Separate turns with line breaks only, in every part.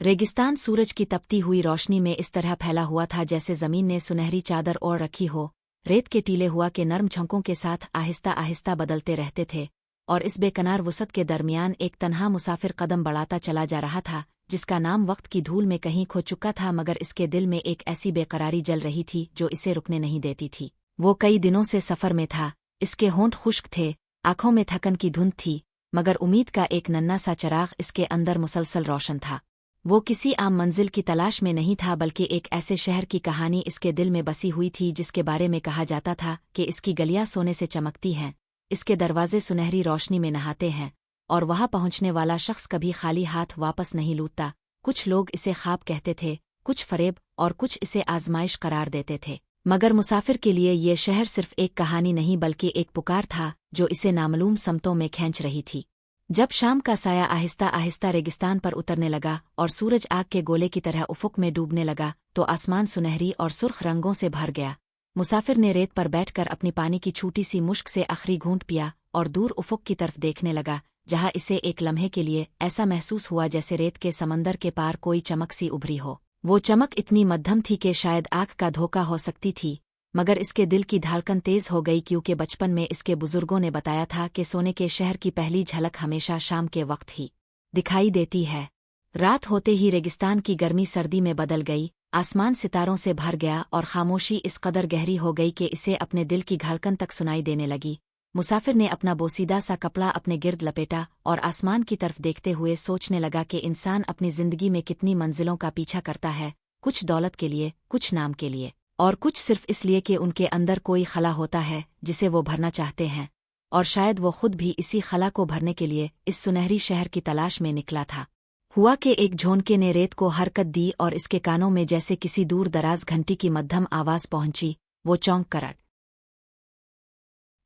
रेगिस्तान सूरज की तपती हुई रोशनी में इस तरह फैला हुआ था जैसे जमीन ने सुनहरी चादर ओढ़ रखी हो। रेत के टीले हुआ के नर्म झोंकों के साथ आहिस्ता आहिस्ता बदलते रहते थे, और इस बेकनार वसत के दरमियान एक तन्हा मुसाफिर कदम बढ़ाता चला जा रहा था, जिसका नाम वक्त की धूल में कहीं खो चुका था, मगर इसके दिल में एक ऐसी बेकरारी जल रही थी जो इसे रुकने नहीं देती थी। वो कई दिनों से सफ़र में था, इसके होंठ खुश्क थे, आंखों में थकन की धुंध थी, मगर उम्मीद का एक नन्हा सा चिराग इसके अंदर मुसलसल रोशन था। वो किसी आम मंजिल की तलाश में नहीं था, बल्कि एक ऐसे शहर की कहानी इसके दिल में बसी हुई थी जिसके बारे में कहा जाता था कि इसकी गलियां सोने से चमकती हैं, इसके दरवाजे सुनहरी रोशनी में नहाते हैं, और वहां पहुंचने वाला शख्स कभी खाली हाथ वापस नहीं लौटता। कुछ लोग इसे ख्वाब कहते थे, कुछ फरेब, और कुछ इसे आजमाइश करार देते थे, मगर मुसाफिर के लिए ये शहर सिर्फ एक कहानी नहीं बल्कि एक पुकार था जो इसे नामालूम समतों में खींच रही थी। जब शाम का साया आहिस्ता आहिस्ता रेगिस्तान पर उतरने लगा और सूरज आग के गोले की तरह उफुक में डूबने लगा, तो आसमान सुनहरी और सुर्ख रंगों से भर गया। मुसाफिर ने रेत पर बैठकर अपनी पानी की छोटी सी मुश्क से आखिरी घूंट पिया और दूर उफुक की तरफ देखने लगा, जहां इसे एक लम्हे के लिए ऐसा महसूस हुआ जैसे रेत के समंदर के पार कोई चमक सी उभरी हो। वो चमक इतनी मध्यम थी कि शायद आँख का धोखा हो सकती थी, मगर इसके दिल की धड़कन तेज हो गई, क्योंकि बचपन में इसके बुजुर्गों ने बताया था कि सोने के शहर की पहली झलक हमेशा शाम के वक्त ही दिखाई देती है। रात होते ही रेगिस्तान की गर्मी सर्दी में बदल गई, आसमान सितारों से भर गया और खामोशी इस कदर गहरी हो गई कि इसे अपने दिल की धड़कन तक सुनाई देने लगी। मुसाफिर ने अपना बोसीदा सा कपड़ा अपने गिर्द लपेटा और आसमान की तरफ देखते हुए सोचने लगा कि इंसान अपनी जिंदगी में कितनी मंजिलों का पीछा करता है, कुछ दौलत के लिए, कुछ नाम के लिए, और कुछ सिर्फ इसलिए कि उनके अंदर कोई खला होता है जिसे वो भरना चाहते हैं। और शायद वो खुद भी इसी खला को भरने के लिए इस सुनहरी शहर की तलाश में निकला था। हुआ कि एक झोंके ने रेत को हरकत दी और इसके कानों में जैसे किसी दूर दराज घंटी की मध्यम आवाज पहुंची। वो चौंक कर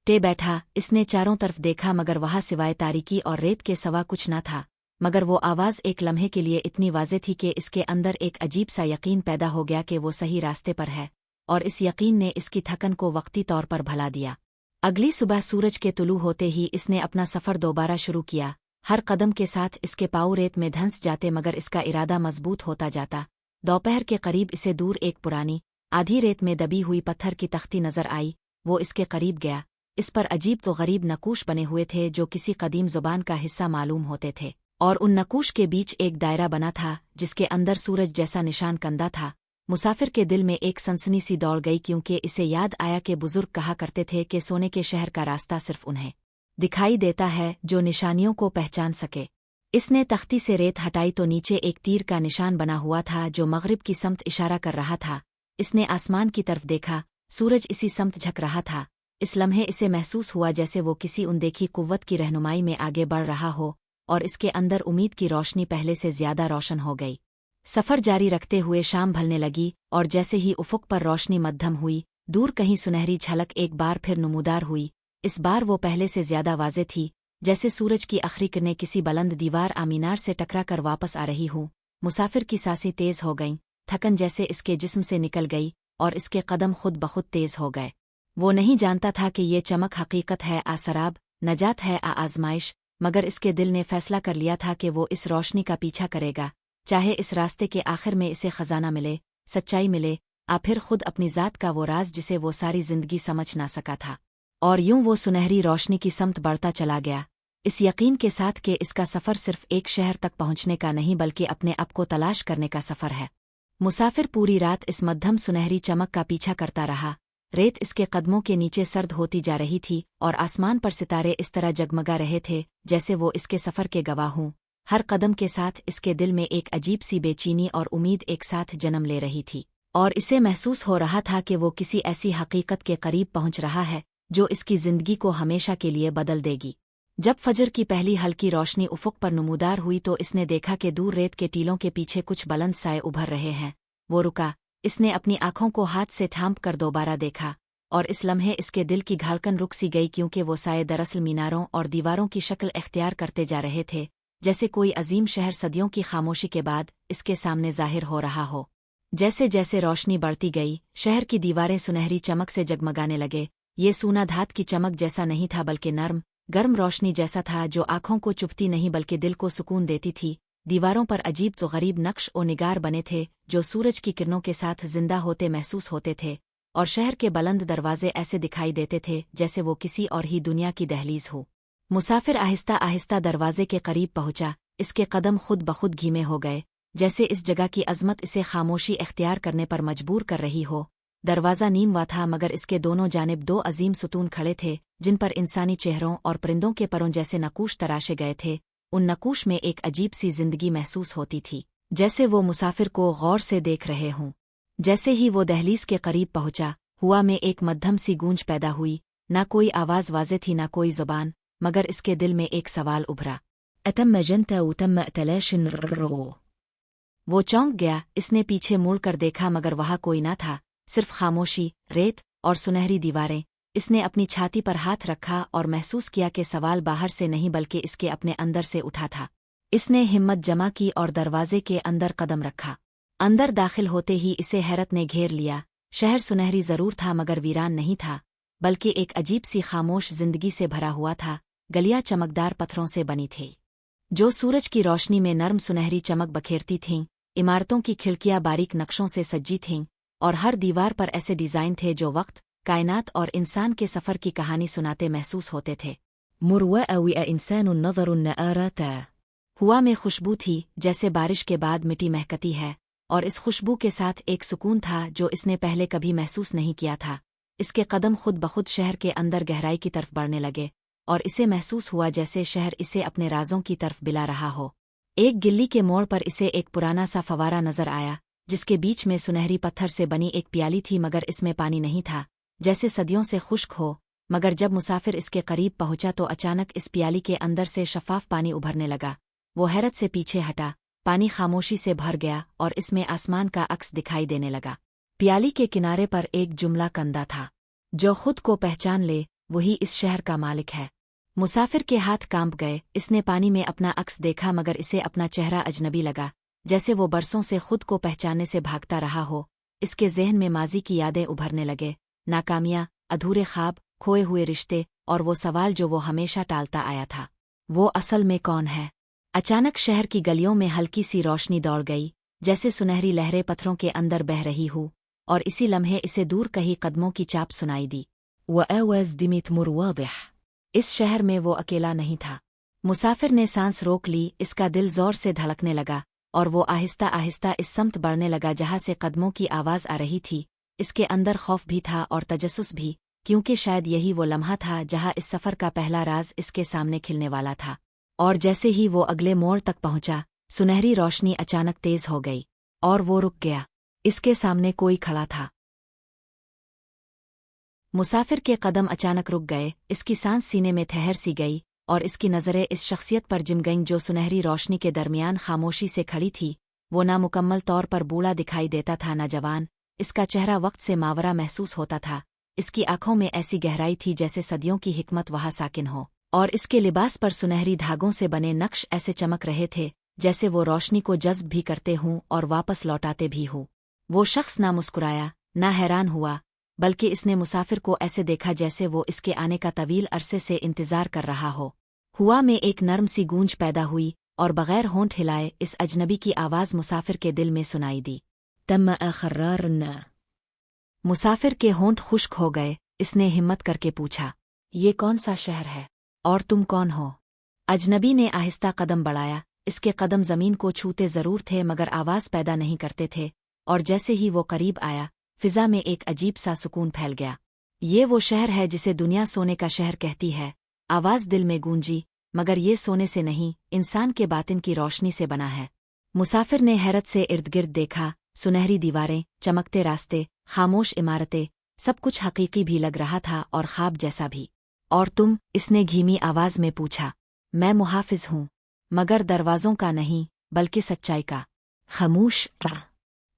टे बैठा, इसने चारों तरफ देखा, मगर वहां सिवाय तारीकी और रेत के सवा कुछ न था। मगर वो आवाज एक लम्हे के लिए इतनी वाज़ेह थी कि इसके अंदर एक अजीब सा यकीन पैदा हो गया कि वो सही रास्ते पर है, और इस यकीन ने इसकी थकन को वक्ती तौर पर भुला दिया। अगली सुबह सूरज के तुलू होते ही इसने अपना सफ़र दोबारा शुरू किया। हर कदम के साथ इसके पाँव रेत में धंस जाते, मगर इसका इरादा मजबूत होता जाता। दोपहर के करीब इसे दूर एक पुरानी आधी रेत में दबी हुई पत्थर की तख्ती नजर आई। वो इसके करीब गया। इस पर अजीब तो गरीब नकूश बने हुए थे जो किसी कदीम जुबान का हिस्सा मालूम होते थे, और उन नकूश के बीच एक दायरा बना था जिसके अंदर सूरज जैसा निशान कंदा था। मुसाफिर के दिल में एक सनसनी सी दौड़ गई, क्योंकि इसे याद आया कि बुजुर्ग कहा करते थे कि सोने के शहर का रास्ता सिर्फ उन्हें दिखाई देता है जो निशानियों को पहचान सके। इसने तख्ती से रेत हटाई तो नीचे एक तीर का निशान बना हुआ था जो मगरिब की समत इशारा कर रहा था। इसने आसमान की तरफ देखा, सूरज इसी समत झक रहा था। इस लम्हे इसे महसूस हुआ जैसे वो किसी अनदेखी कुव्वत की रहनुमाई में आगे बढ़ रहा हो, और इसके अंदर उम्मीद की रोशनी पहले से ज्यादा रोशन हो गई। सफ़र जारी रखते हुए शाम ढलने लगी, और जैसे ही उफुक पर रोशनी मध्यम हुई, दूर कहीं सुनहरी झलक एक बार फिर नमूदार हुई। इस बार वो पहले से ज्यादा वाज़ेह थी, जैसे सूरज की आखिरी किरणें किसी बुलंद दीवार आमीनार से टकरा कर वापस आ रही हूँ। मुसाफिर की सांसें तेज हो गईं, थकन जैसे इसके जिस्म से निकल गई, और इसके कदम खुद बखुद तेज हो गए। वो नहीं जानता था कि ये चमक हकीकत है आ सराब, नजात है आ आजमाइश, मगर इसके दिल ने फैसला कर लिया था कि वो इस रोशनी का पीछा करेगा, चाहे इस रास्ते के आखिर में इसे खजाना मिले, सच्चाई मिले, आ फिर खुद अपनी ज़ात का वो राज जिसे वो सारी जिंदगी समझ ना सका था। और यूं वो सुनहरी रोशनी की समत बढ़ता चला गया, इस यकीन के साथ कि इसका सफ़र सिर्फ एक शहर तक पहुंचने का नहीं बल्कि अपने आप को तलाश करने का सफ़र है। मुसाफिर पूरी रात इस मध्यम सुनहरी चमक का पीछा करता रहा। रेत इसके कदमों के नीचे सर्द होती जा रही थी, और आसमान पर सितारे इस तरह जगमगा रहे थे जैसे वो इसके सफ़र के गवाह हों। हर कदम के साथ इसके दिल में एक अजीब सी बेचैनी और उम्मीद एक साथ जन्म ले रही थी, और इसे महसूस हो रहा था कि वो किसी ऐसी हकीकत के करीब पहुंच रहा है जो इसकी जिंदगी को हमेशा के लिए बदल देगी। जब फजर की पहली हल्की रोशनी उफुक पर नमूदार हुई तो इसने देखा कि दूर रेत के टीलों के पीछे कुछ बुलंद साए उभर रहे हैं। वो रुका, इसने अपनी आंखों को हाथ से थाम कर दोबारा देखा, और इस लम्हे इसके दिल की धड़कन रुक सी गई, क्योंकि वो साए दरअसल मीनारों और दीवारों की शक्ल इख्तियार करते जा रहे थे, जैसे कोई अजीम शहर सदियों की खामोशी के बाद इसके सामने जाहिर हो रहा हो। जैसे जैसे रोशनी बढ़ती गई, शहर की दीवारें सुनहरी चमक से जगमगाने लगे। ये सूना धात की चमक जैसा नहीं था बल्कि नर्म, गर्म रोशनी जैसा था जो आंखों को चुभती नहीं बल्कि दिल को सुकून देती थी। दीवारों पर अजीब व गरीब नक्श और निगार बने थे जो सूरज की किरणों के साथ जिंदा होते महसूस होते थे, और शहर के बुलंद दरवाजे ऐसे दिखाई देते थे जैसे वो किसी और ही दुनिया की दहलीज हो। मुसाफिर आहिस्ता आहिस्ता दरवाजे के करीब पहुंचा। इसके कदम खुद बखुद धीमे हो गए, जैसे इस जगह की अजमत इसे खामोशी इख्तियार करने पर मजबूर कर रही हो। दरवाज़ा नीम हुआ था, मगर इसके दोनों जानिब दो अजीम सुतून खड़े थे जिन पर इंसानी चेहरों और परिंदों के परों जैसे नकूश तराशे गए थे। उन नकूश में एक अजीब सी जिंदगी महसूस होती थी, जैसे वो मुसाफिर को गौर से देख रहे हों। जैसे ही वो दहलीज के करीब पहुंचा, हुआ में एक मध्यम सी गूंज पैदा हुई। ना कोई आवाज़ वाज़े थी, ना कोई ज़ुबान, मगर इसके दिल में एक सवाल उभरा। अतम जनता उतम तलाशिन। वो चौंक गया। इसने पीछे मुड़ कर देखा, मगर वहाँ कोई ना था, सिर्फ खामोशी, रेत और सुनहरी दीवारें। इसने अपनी छाती पर हाथ रखा और महसूस किया कि सवाल बाहर से नहीं बल्कि इसके अपने अंदर से उठा था। इसने हिम्मत जमा की और दरवाजे के अंदर कदम रखा। अंदर दाखिल होते ही इसे हैरत ने घेर लिया। शहर सुनहरी जरूर था, मगर वीरान नहीं था, बल्कि एक अजीब सी खामोश जिंदगी से भरा हुआ था। गलियां चमकदार पत्थरों से बनी थी जो सूरज की रोशनी में नर्म सुनहरी चमक बखेरती थीं। इमारतों की खिड़कियां बारीक नक्शों से सजी थीं, और हर दीवार पर ऐसे डिज़ाइन थे जो वक्त, कायनात और इंसान के सफ़र की कहानी सुनाते महसूस होते थे। हुआ में खुशबू थी जैसे बारिश के बाद मिट्टी महकती है, और इस खुशबू के साथ एक सुकून था जो इसने पहले कभी महसूस नहीं किया था। इसके कदम खुद बखुद शहर के अंदर गहराई की तरफ बढ़ने लगे, और इसे महसूस हुआ जैसे शहर इसे अपने राजों की तरफ बिला रहा हो। एक गिल्ली के मोड़ पर इसे एक पुराना सा फवारा नजर आया, जिसके बीच में सुनहरी पत्थर से बनी एक प्याली थी, मगर इसमें पानी नहीं था, जैसे सदियों से खुश्क हो। मगर जब मुसाफिर इसके करीब पहुंचा तो अचानक इस प्याली के अंदर से शफाफ पानी उभरने लगा। वो हैरत से पीछे हटा। पानी खामोशी से भर गया और इसमें आसमान का अक्स दिखाई देने लगा। प्याली के किनारे पर एक जुमला कंदा था, जो खुद को पहचान ले वही इस शहर का मालिक है। मुसाफिर के हाथ कांप गए। इसने पानी में अपना अक्स देखा, मगर इसे अपना चेहरा अजनबी लगा, जैसे वो बरसों से खुद को पहचानने से भागता रहा हो। इसके ज़हन में माजी की यादें उभरने लगे, नाकामियां, अधूरे ख्वाब, खोए हुए रिश्ते, और वो सवाल जो वो हमेशा टालता आया था, वो असल में कौन है। अचानक शहर की गलियों में हल्की सी रोशनी दौड़ गई, जैसे सुनहरी लहरें पत्थरों के अंदर बह रही हो, और इसी लम्हे इसे दूर कहीं कदमों की चाप सुनाई दी। वआवाज़ दिमित मुरवादिह। इस शहर में वो अकेला नहीं था। मुसाफिर ने सांस रोक ली। इसका दिल जोर से धड़कने लगा, और वो आहिस्ता आहिस्ता इस समत बढ़ने लगा जहाँ से कदमों की आवाज़ आ रही थी। इसके अंदर खौफ भी था और तजस्सुस भी, क्योंकि शायद यही वो लम्हा था जहाँ इस सफ़र का पहला राज इसके सामने खिलने वाला था। और जैसे ही वो अगले मोड़ तक पहुंचा, सुनहरी रोशनी अचानक तेज हो गई, और वो रुक गया। इसके सामने कोई खड़ा था। मुसाफिर के कदम अचानक रुक गए। इसकी सांस सीने में ठहर सी गई, और इसकी नज़रें इस शख्सियत पर जिम गईं जो सुनहरी रोशनी के दरमियान खामोशी से खड़ी थी। वो नामुकम्मल तौर पर बूढ़ा दिखाई देता था, न जवान। इसका चेहरा वक्त से मावरा महसूस होता था। इसकी आंखों में ऐसी गहराई थी जैसे सदियों की हिकमत वहाँ साकिन हो, और इसके लिबास पर सुनहरी धागों से बने नक्श ऐसे चमक रहे थे जैसे वो रोशनी को जज्ब भी करते हों और वापस लौटाते भी हों। वो शख्स ना मुस्कुराया, ना हैरान हुआ, बल्कि इसने मुसाफिर को ऐसे देखा जैसे वो इसके आने का तवील अरसे से इंतजार कर रहा हो। हुआ में एक नर्म सी गूंज पैदा हुई, और बगैर होंठ हिलाए इस अजनबी की आवाज़ मुसाफिर के दिल में सुनाई दी। तम्मा खर्रारना। मुसाफिर के होंठ खुश्क हो गए। इसने हिम्मत करके पूछा, ये कौन सा शहर है, और तुम कौन हो? अजनबी ने आहिस्ता कदम बढ़ाया। इसके कदम जमीन को छूते जरूर थे, मगर आवाज़ पैदा नहीं करते थे, और जैसे ही वो करीब आया, फिजा में एक अजीब सा सुकून फैल गया। ये वो शहर है जिसे दुनिया सोने का शहर कहती है। आवाज़ दिल में गूंजी, मगर ये सोने से नहीं, इंसान के बातिन की रोशनी से बना है। मुसाफिर ने हैरत से इर्द गिर्द देखा। सुनहरी दीवारें, चमकते रास्ते, खामोश इमारतें, सब कुछ हकीकी भी लग रहा था और ख्वाब जैसा भी। और तुम? इसने धीमी आवाज़ में पूछा। मैं मुहाफिज हूँ, मगर दरवाज़ों का नहीं, बल्कि सच्चाई का। खामोश।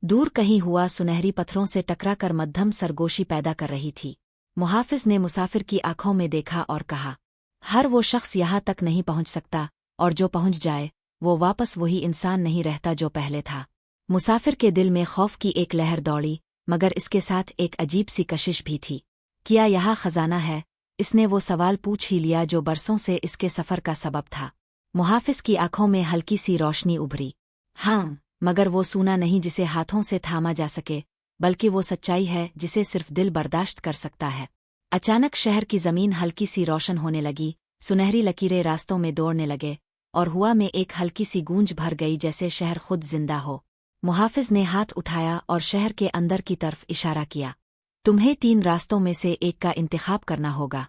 दूर कहीं हुआ सुनहरी पत्थरों से टकराकर मध्यम सरगोशी पैदा कर रही थी। मुहाफिज ने मुसाफिर की आंखों में देखा और कहा, हर वो शख्स यहाँ तक नहीं पहुँच सकता, और जो पहुँच जाए वो वापस वही इंसान नहीं रहता जो पहले था। मुसाफिर के दिल में खौफ की एक लहर दौड़ी, मगर इसके साथ एक अजीब सी कशिश भी थी। क्या यहाँ खजाना है? इसने वो सवाल पूछ ही लिया जो बरसों से इसके सफ़र का सबब था। मुहाफिज की आंखों में हल्की सी रोशनी उभरी। हाँ, मगर वो सूना नहीं जिसे हाथों से थामा जा सके, बल्कि वो सच्चाई है जिसे सिर्फ दिल बर्दाश्त कर सकता है। अचानक शहर की जमीन हल्की सी रोशन होने लगी, सुनहरी लकीरें रास्तों में दौड़ने लगे, और हुआ में एक हल्की सी गूंज भर गई जैसे शहर खुद जिंदा हो। मुहाफिज ने हाथ उठाया और शहर के अंदर की तरफ इशारा किया। तुम्हें 3 रास्तों में से एक का इंतखाब करना होगा।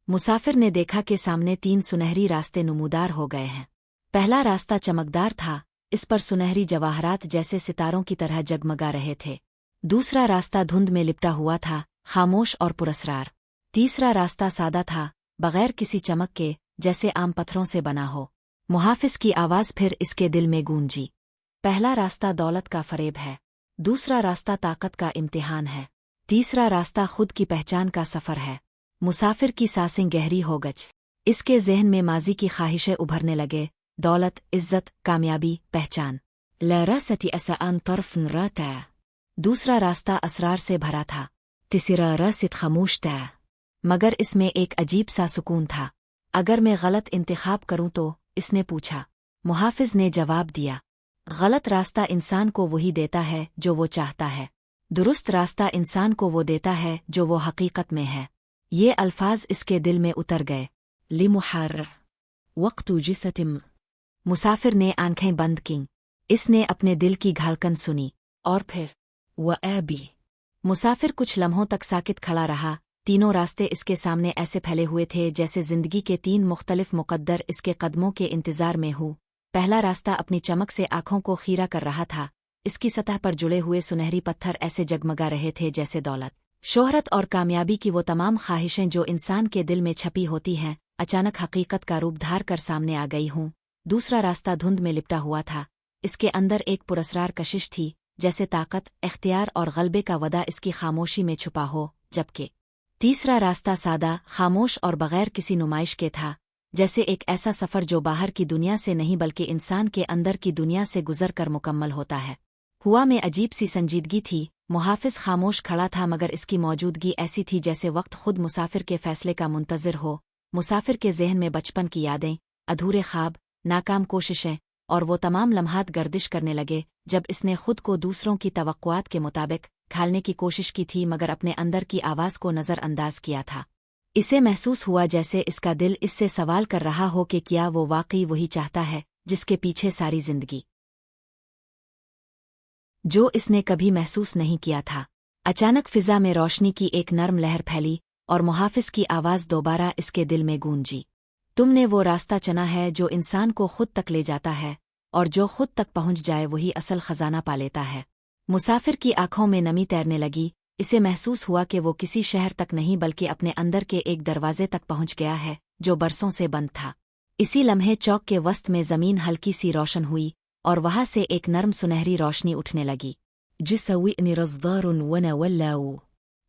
मुसाफिर ने देखा कि सामने 3 सुनहरी रास्ते नुमूदार हो गए हैं। पहला रास्ता चमकदार था, इस पर सुनहरी जवाहरात जैसे सितारों की तरह जगमगा रहे थे। दूसरा रास्ता धुंध में लिपटा हुआ था, खामोश और पुरस्रार। तीसरा रास्ता सादा था, बगैर किसी चमक के, जैसे आम पत्थरों से बना हो। मुहाफिज की आवाज़ फिर इसके दिल में गूंजी। पहला रास्ता दौलत का फरेब है, दूसरा रास्ता ताकत का इम्तिहान है, तीसरा रास्ता खुद की पहचान का सफ़र है। मुसाफिर की सांसें गहरी हो गईं। इसके ज़हन में माजी की ख्वाहिशें उभरने लगे, दौलत, इज्जत, कामयाबी, पहचान। लरसती असान तरफ नरता। दूसरा रास्ता असरार से भरा था, तीसरा रसित खामोश था, मगर इसमें एक अजीब सा सुकून था। अगर मैं गलत इंतखाब करूं तो? इसने पूछा। मुहाफिज ने जवाब दिया, गलत रास्ता इंसान को वही देता है जो वो चाहता है, दुरुस्त रास्ता इंसान को वो देता है जो वो हकीकत में है। ये अल्फाज इसके दिल में उतर गए। लिमुहर वक्तु जिसतिम। मुसाफिर ने आंखें बंद कीं। इसने अपने दिल की धड़कन सुनी, और फिर वअबी। मुसाफिर कुछ लम्हों तक साकित खड़ा रहा। तीनों रास्ते इसके सामने ऐसे फैले हुए थे जैसे जिंदगी के 3 मुख्तलिफ मुकद्दर इसके कदमों के इंतजार में हो। पहला रास्ता अपनी चमक से आंखों को खीरा कर रहा था। इसकी सतह पर जुड़े हुए सुनहरी पत्थर ऐसे जगमगा रहे थे जैसे दौलत, शोहरत और कामयाबी की वो तमाम ख्वाहिशें जो इंसान के दिल में छपी होती हैं, अचानक हकीकत का रूप धार कर सामने आ गई हूँ। दूसरा रास्ता धुंध में लिपटा हुआ था। इसके अंदर एक पुरस्रार कशिश थी, जैसे ताकत, इख्तियार और गलबे का वदा इसकी खामोशी में छुपा हो। जबकि तीसरा रास्ता सादा, खामोश और बगैर किसी नुमाइश के था, जैसे एक ऐसा सफ़र जो बाहर की दुनिया से नहीं बल्कि इंसान के अंदर की दुनिया से गुजर कर मुकम्मल होता है। हुआ में अजीब सी संजीदगी थी। मुहाफिज खामोश खड़ा था, मगर इसकी मौजूदगी ऐसी थी जैसे वक्त खुद मुसाफिर के फैसले का मुंतज़िर हो। मुसाफिर के ज़हन में बचपन की यादें, अधूरे ख्वाब, नाकाम कोशिशें और वो तमाम लम्हात गर्दिश करने लगे जब इसने खुद को दूसरों की तवक्कुआत के मुताबिक ढालने की कोशिश की थी, मगर अपने अंदर की आवाज़ को नज़रअंदाज किया था। इसे महसूस हुआ जैसे इसका दिल इससे सवाल कर रहा हो कि क्या वो वाकई वही चाहता है जिसके पीछे सारी जिंदगी, जो इसने कभी महसूस नहीं किया था। अचानक फिजा में रोशनी की एक नर्म लहर फैली और मुहाफिज की आवाज़ दोबारा इसके दिल में गूंजी। तुमने वो रास्ता चुना है जो इंसान को खुद तक ले जाता है, और जो खुद तक पहुंच जाए वही असल खजाना पा लेता है। मुसाफिर की आंखों में नमी तैरने लगी। इसे महसूस हुआ कि वो किसी शहर तक नहीं बल्कि अपने अंदर के एक दरवाजे तक पहुंच गया है जो बरसों से बंद था। इसी लम्हे चौक के वस्त में जमीन हल्की सी रोशन हुई और वहां से एक नर्म सुनहरी रोशनी उठने लगी। जिसविनी रज़दारुन वनवल्लाऊ।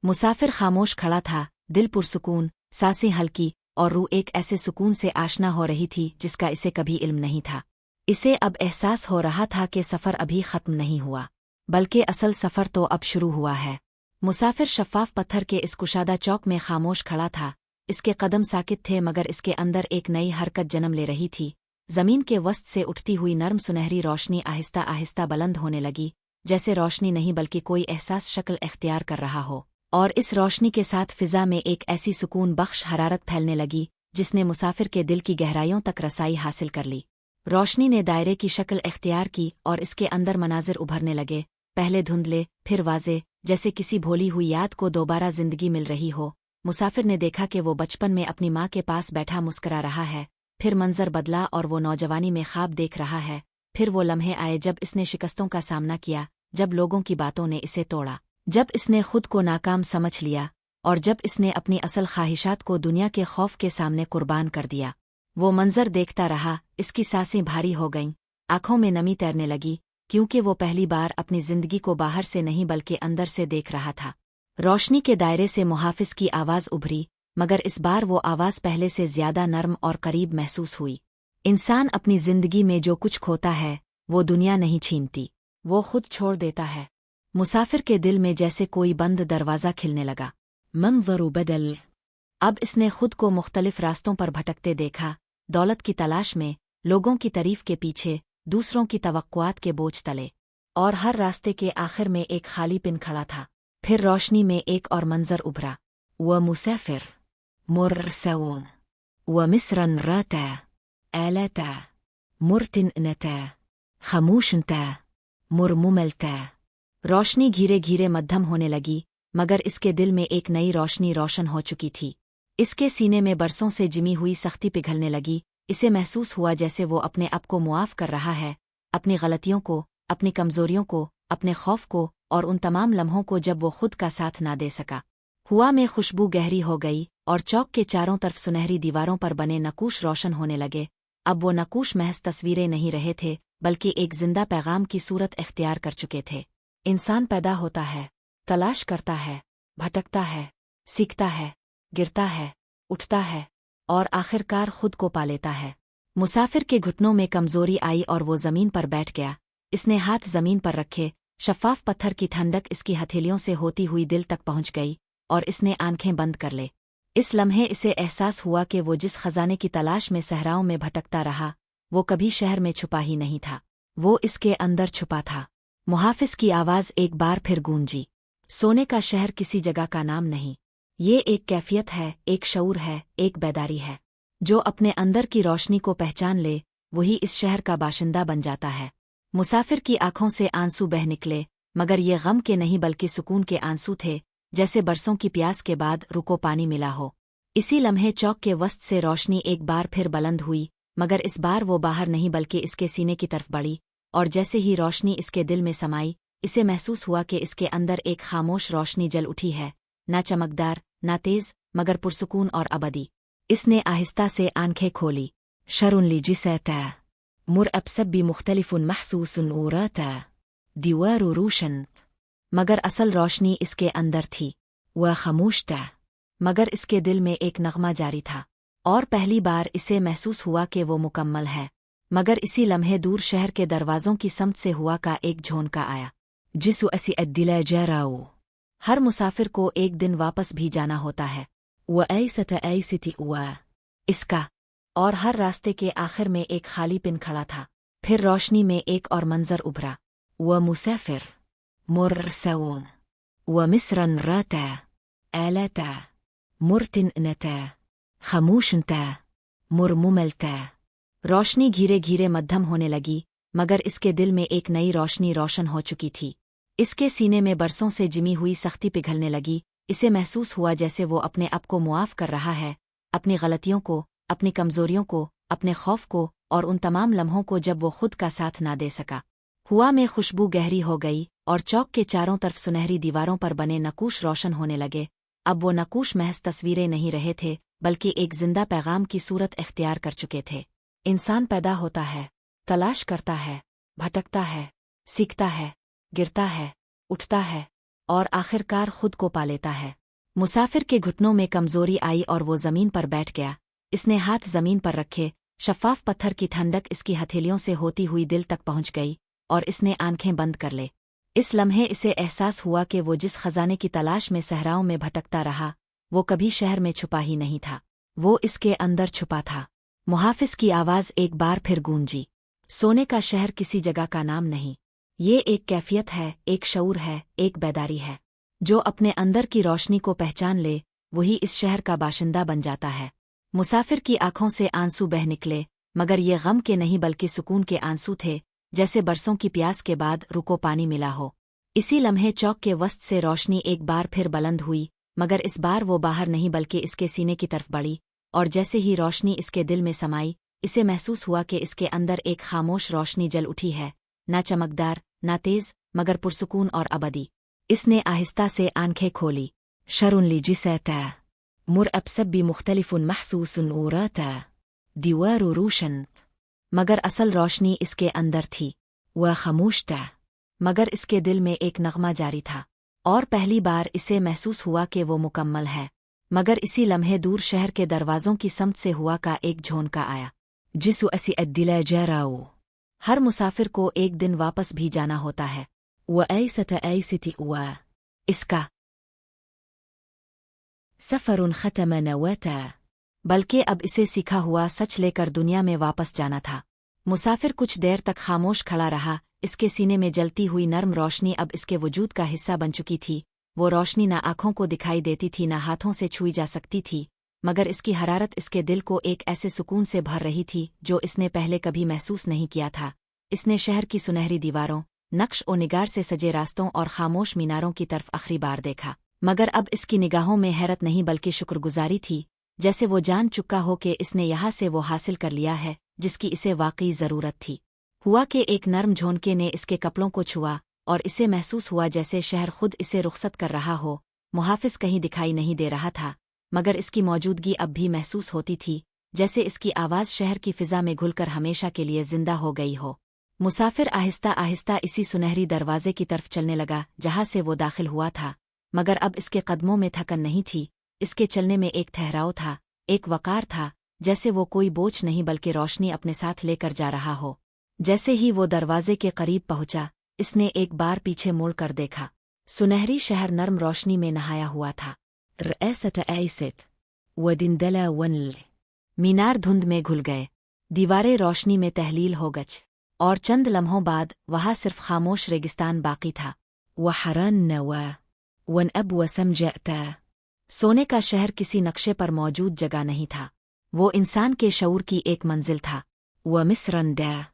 मुसाफिर खामोश खड़ा था, दिल पुरसुकून, सांसें हल्की और रूह एक ऐसे सुकून से आशना हो रही थी जिसका इसे कभी इल्म नहीं था। इसे अब एहसास हो रहा था कि सफ़र अभी ख़त्म नहीं हुआ, बल्कि असल सफ़र तो अब शुरू हुआ है। मुसाफिर शफ़ाफ पत्थर के इस कुशादा चौक में खामोश खड़ा था। इसके कदम साकित थे, मगर इसके अंदर एक नई हरकत जन्म ले रही थी। ज़मीन के वस्त से उठती हुई नर्म सुनहरी रोशनी आहिस्ता आहिस्ता बुलंद होने लगी, जैसे रोशनी नहीं बल्कि कोई एहसास शक्ल इख्तियार कर रहा हो। और इस रोशनी के साथ फ़िज़ा में एक ऐसी सुकून बख्श हरारत फैलने लगी जिसने मुसाफिर के दिल की गहराइयों तक रसाई हासिल कर ली। रोशनी ने दायरे की शक्ल इख्तियार की और इसके अंदर मनाजिर उभरने लगे, पहले धुंधले, फिर वाज़े, जैसे किसी भूली हुई याद को दोबारा जिंदगी मिल रही हो। मुसाफिर ने देखा कि वो बचपन में अपनी माँ के पास बैठा मुस्करा रहा है, फिर मंजर बदला और वो नौजवानी में ख्वाब देख रहा है। फिर वो लम्हे आए जब इसने शिकस्तों का सामना किया, जब लोगों की बातों ने इसे तोड़ा, जब इसने खुद को नाकाम समझ लिया और जब इसने अपनी असल ख्वाहिशात को दुनिया के खौफ के सामने कुर्बान कर दिया। वो मंजर देखता रहा, इसकी सांसें भारी हो गईं, आंखों में नमी तैरने लगी, क्योंकि वो पहली बार अपनी जिंदगी को बाहर से नहीं बल्कि अंदर से देख रहा था। रोशनी के दायरे से मुहाफिज की आवाज़ उभरी, मगर इस बार वो आवाज़ पहले से ज्यादा नर्म और करीब महसूस हुई। इंसान अपनी जिंदगी में जो कुछ खोता है वो दुनिया नहीं छीनती, वो खुद छोड़ देता है। मुसाफिर के दिल में जैसे कोई बंद दरवाज़ा खिलने लगा। मंज़रू बदल। अब इसने खुद को मुख्तलिफ रास्तों पर भटकते देखा, दौलत की तलाश में, लोगों की तारीफ के पीछे, दूसरों की तवक्कुआत के बोझ तले, और हर रास्ते के आखिर में एक खाली पिन खड़ा था। फिर रोशनी में एक और मंजर उभरा। व मुसाफिर मुरसऊन व मिस्रन राता आलाता मुर्तिन नता खामोशनता मुरमुमलता। रोशनी धीरे धीरे मध्यम होने लगी, मगर इसके दिल में एक नई रोशनी रोशन हो चुकी थी। इसके सीने में बरसों से जिमी हुई सख्ती पिघलने लगी। इसे महसूस हुआ जैसे वो अपने आप को मुआफ कर रहा है, अपनी गलतियों को, अपनी कमजोरियों को, अपने खौफ को और उन तमाम लम्हों को जब वो खुद का साथ ना दे सका। हुआ में खुशबू गहरी हो गई और चौक के चारों तरफ सुनहरी दीवारों पर बने नकूश रोशन होने लगे। अब वो नकूश महज तस्वीरें नहीं रहे थे, बल्कि एक जिंदा पैगाम की सूरत इख्तियार कर चुके थे। इंसान पैदा होता है, तलाश करता है, भटकता है, सीखता है, गिरता है, उठता है और आखिरकार खुद को पा लेता है। मुसाफिर के घुटनों में कमजोरी आई और वो जमीन पर बैठ गया। इसने हाथ जमीन पर रखे, शफाफ पत्थर की ठंडक इसकी हथेलियों से होती हुई दिल तक पहुंच गई और इसने आंखें बंद कर ले। इस लम्हे इसे एहसास हुआ कि वो जिस खजाने की तलाश में सहराओं में भटकता रहा, वो कभी शहर में छुपा ही नहीं था, वो इसके अंदर छुपा था। मुहाफिज की आवाज एक बार फिर गूंजी। सोने का शहर किसी जगह का नाम नहीं, ये एक कैफियत है, एक शऊर है, एक बेदारी है। जो अपने अंदर की रोशनी को पहचान ले, वही इस शहर का बाशिंदा बन जाता है। मुसाफिर की आंखों से आंसू बह निकले, मगर ये गम के नहीं बल्कि सुकून के आंसू थे, जैसे बरसों की प्यास के बाद रुको पानी मिला हो। इसी लम्हे चौक के वस्त से रोशनी एक बार फिर बुलंद हुई, मगर इस बार वो बाहर नहीं बल्कि इसके सीने की तरफ बढ़ी, और जैसे ही रोशनी इसके दिल में समाई, इसे महसूस हुआ कि इसके अंदर एक खामोश रोशनी जल उठी है, ना चमकदार, ना तेज, मगर पुरसुकून और अबदी। इसने आहिस्ता से आंखें खोली। शरुन लिजिसता मुर अबसब भी मुख्तलिफुन महसूसन उराता दीवार रूशन। मगर असल रोशनी इसके अंदर थी। वह खामोश था, मगर इसके दिल में एक नगमा जारी था, और पहली बार इसे महसूस हुआ कि वो मुकम्मल है। मगर इसी लम्हे दूर शहर के दरवाजों की समत से हुआ का एक झोंका आया। जिसु असी अद्दिला जराओ। हर मुसाफिर को एक दिन वापस भी जाना होता है। व ऐसत ऐसिति हुआ इसका, और हर रास्ते के आखिर में एक खाली पिन खड़ा था। फिर रोशनी में एक और मंजर उभरा। व मुसाफिर मुरसऊन व मिस्रन राता आलाता मुर्तिन नता खामोशनता मुरमुमलता। रोशनी धीरे धीरे मध्यम होने लगी, मगर इसके दिल में एक नई रोशनी रोशन हो चुकी थी। इसके सीने में बरसों से जिमी हुई सख्ती पिघलने लगी। इसे महसूस हुआ जैसे वो अपने आप को मुआफ कर रहा है, अपनी गलतियों को, अपनी कमजोरियों को, अपने खौफ को और उन तमाम लम्हों को जब वो खुद का साथ ना दे सका। हुआ में खुशबू गहरी हो गई और चौक के चारों तरफ सुनहरी दीवारों पर बने नकूश रोशन होने लगे। अब वो नकूश महज तस्वीरें नहीं रहे थे, बल्कि एक जिंदा पैगाम की सूरत इख्तियार कर चुके थे। इंसान पैदा होता है, तलाश करता है, भटकता है, सीखता है, गिरता है, उठता है और आखिरकार खुद को पा लेता है। मुसाफिर के घुटनों में कमजोरी आई और वो जमीन पर बैठ गया। इसने हाथ जमीन पर रखे, शफाफ पत्थर की ठंडक इसकी हथेलियों से होती हुई दिल तक पहुंच गई और इसने आंखें बंद कर ले। इस लम्हे इसे एहसास हुआ कि वो जिस खजाने की तलाश में सहराओं में भटकता रहा, वो कभी शहर में छुपा ही नहीं था, वो इसके अंदर छुपा था। मुहाफिज की आवाज एक बार फिर गूंजी। सोने का शहर किसी जगह का नाम नहीं, ये एक कैफियत है, एक शऊर है, एक बेदारी है। जो अपने अंदर की रोशनी को पहचान ले, वही इस शहर का बाशिंदा बन जाता है। मुसाफिर की आंखों से आंसू बह निकले, मगर ये गम के नहीं बल्कि सुकून के आंसू थे, जैसे बरसों की प्यास के बाद रुको पानी मिला हो। इसी लम्हे चौक के वस्त से रोशनी एक बार फिर बुलंद हुई, मगर इस बार वो बाहर नहीं बल्कि इसके सीने की तरफ बढ़ी, और जैसे ही रोशनी इसके दिल में समाई, इसे महसूस हुआ कि इसके अंदर एक खामोश रोशनी जल उठी है, ना चमकदार, ना तेज, मगर पुरसुकून और अबदी। इसने आहिस्ता से आंखें खोली। शरुन लिजिसता मुर अबसब भी मुख्तलिफुन महसूसन उराता दीवार रूशन। मगर असल रोशनी इसके अंदर थी। वह खामोश था, मगर इसके दिल में एक नगमा जारी था, और पहली बार इसे महसूस हुआ कि वो मुकम्मल है। मगर इसी लम्हे दूर शहर के दरवाजों की समत से हुआ का एक झोंका आया। जिसु असी अद्दिला जराओ। हर मुसाफिर को एक दिन वापस भी जाना होता है। व ऐसत ऐसिति हुआ इसका। सफरुन खतम नवाता बल्कि अब इसे सीखा हुआ सच लेकर दुनिया में वापस जाना था। मुसाफिर कुछ देर तक खामोश खड़ा रहा। इसके सीने में जलती हुई नर्म रोशनी अब इसके वजूद का हिस्सा बन चुकी थी। वो रोशनी न आंखों को दिखाई देती थी, न हाथों से छुई जा सकती थी, मगर इसकी हरारत इसके दिल को एक ऐसे सुकून से भर रही थी जो इसने पहले कभी महसूस नहीं किया था। इसने शहर की सुनहरी दीवारों, नक्श ओ निगार से सजे रास्तों और खामोश मीनारों की तरफ आखिरी बार देखा, मगर अब इसकी निगाहों में हैरत नहीं बल्कि शुक्रगुजारी थी, जैसे वो जान चुका हो कि इसने यहाँ से वो हासिल कर लिया है जिसकी इसे वाकई ज़रूरत थी। हुआ कि एक नर्म झोंके ने इसके कपड़ों को छुआ और इसे महसूस हुआ जैसे शहर खुद इसे रुखसत कर रहा हो। मुहाफिज कहीं दिखाई नहीं दे रहा था, मगर इसकी मौजूदगी अब भी महसूस होती थी, जैसे इसकी आवाज़ शहर की फिजा में घुलकर हमेशा के लिए जिंदा हो गई हो। मुसाफिर आहिस्ता आहिस्ता इसी सुनहरी दरवाजे की तरफ चलने लगा जहाँ से वो दाखिल हुआ था, मगर अब इसके कदमों में थकन नहीं थी। इसके चलने में एक ठहराव था, एक वकार था, जैसे वो कोई बोझ नहीं बल्कि रोशनी अपने साथ लेकर जा रहा हो। जैसे ही वो दरवाजे के करीब पहुंचा, इसने एक बार पीछे मुड़कर देखा। सुनहरी शहर नर्म रोशनी में नहाया हुआ था। रएसत ऐसित वदिंदला वनल। मीनार धुंध में घुल गए, दीवारें रोशनी में तहलील हो गच, और चंद लम्हों बाद वहाँ सिर्फ खामोश रेगिस्तान बाकी था। वहरन नवा वन अब वसमजता। सोने का शहर किसी नक्शे पर मौजूद जगह नहीं था, वो इंसान के शऊर की एक मंजिल था। व मिस्रंदा।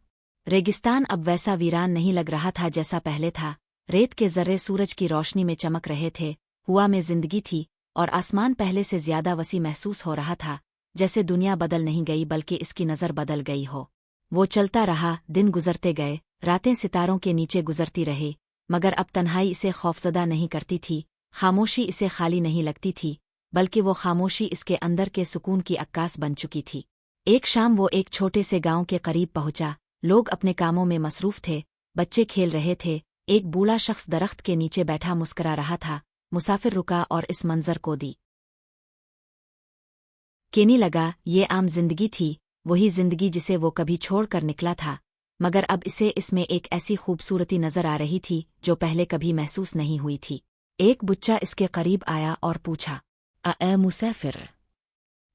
रेगिस्तान अब वैसा वीरान नहीं लग रहा था जैसा पहले था। रेत के जर्रे सूरज की रोशनी में चमक रहे थे, हुआ में जिंदगी थी, और आसमान पहले से ज्यादा वसी महसूस हो रहा था, जैसे दुनिया बदल नहीं गई बल्कि इसकी नज़र बदल गई हो। वो चलता रहा, दिन गुजरते गए, रातें सितारों के नीचे गुजरती रही, मगर अब तन्हाई इसे खौफजदा नहीं करती थी, खामोशी इसे खाली नहीं लगती थी, बल्कि वो खामोशी इसके अंदर के सुकून की अक्कास बन चुकी थी। एक शाम वो एक छोटे से गांव के करीब पहुंचा। लोग अपने कामों में मसरूफ थे, बच्चे खेल रहे थे, एक बूढ़ा शख्स दरख्त के नीचे बैठा मुस्करा रहा था। मुसाफिर रुका और इस मंजर को दी केनी लगा। ये आम जिंदगी थी, वही जिंदगी जिसे वो कभी छोड़कर निकला था, मगर अब इसे इसमें एक ऐसी खूबसूरती नजर आ रही थी जो पहले कभी महसूस नहीं हुई थी। एक बुच्चा इसके करीब आया और पूछा, अ मुसाफिर।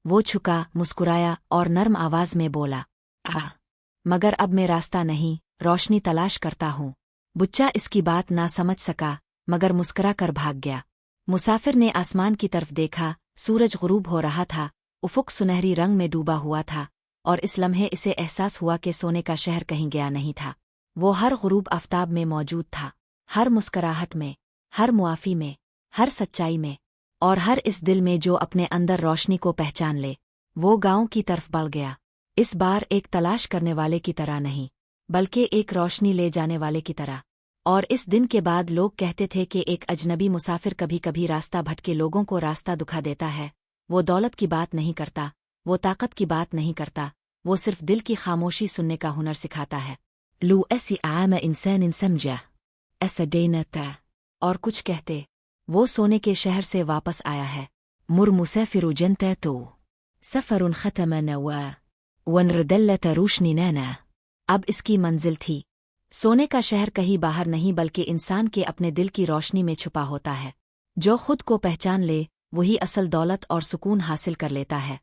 वो झुका, मुस्कुराया और नर्म आवाज में बोला, आ, मगर अब मैं रास्ता नहीं, रोशनी तलाश करता हूँ। बुच्चा इसकी बात ना समझ सका, मगर मुस्करा कर भाग गया। मुसाफिर ने आसमान की तरफ देखा, सूरज गुरूब हो रहा था, उफुक सुनहरी रंग में डूबा हुआ था, और इस लम्हे इसे एहसास हुआ कि सोने का शहर कहीं गया नहीं था। वो हर गुरूब आफताब में मौजूद था, हर मुस्कराहट में, हर मुआफी में, हर सच्चाई में, और हर इस दिल में जो अपने अंदर रोशनी को पहचान ले। वो गांव की तरफ बढ़ गया, इस बार एक तलाश करने वाले की तरह नहीं, बल्कि एक रोशनी ले जाने वाले की तरह। और इस दिन के बाद लोग कहते थे कि एक अजनबी मुसाफिर कभी कभी रास्ता भटके लोगों को रास्ता दिखा देता है। वो दौलत की बात नहीं करता, वो ताकत की बात नहीं करता, वो सिर्फ दिल की खामोशी सुनने का हुनर सिखाता है। लू ऐसी आम इंसान समझा ऐसा डेनता। और कुछ कहते, वो सोने के शहर से वापस आया है। मुर मुसाफिर जनता तो सफरुन खतम नवा वनरदल्लत रोशनी नैना। अब इसकी मंजिल थी। सोने का शहर कहीं बाहर नहीं बल्कि इंसान के अपने दिल की रोशनी में छुपा होता है। जो खुद को पहचान ले वही असल दौलत और सुकून हासिल कर लेता है।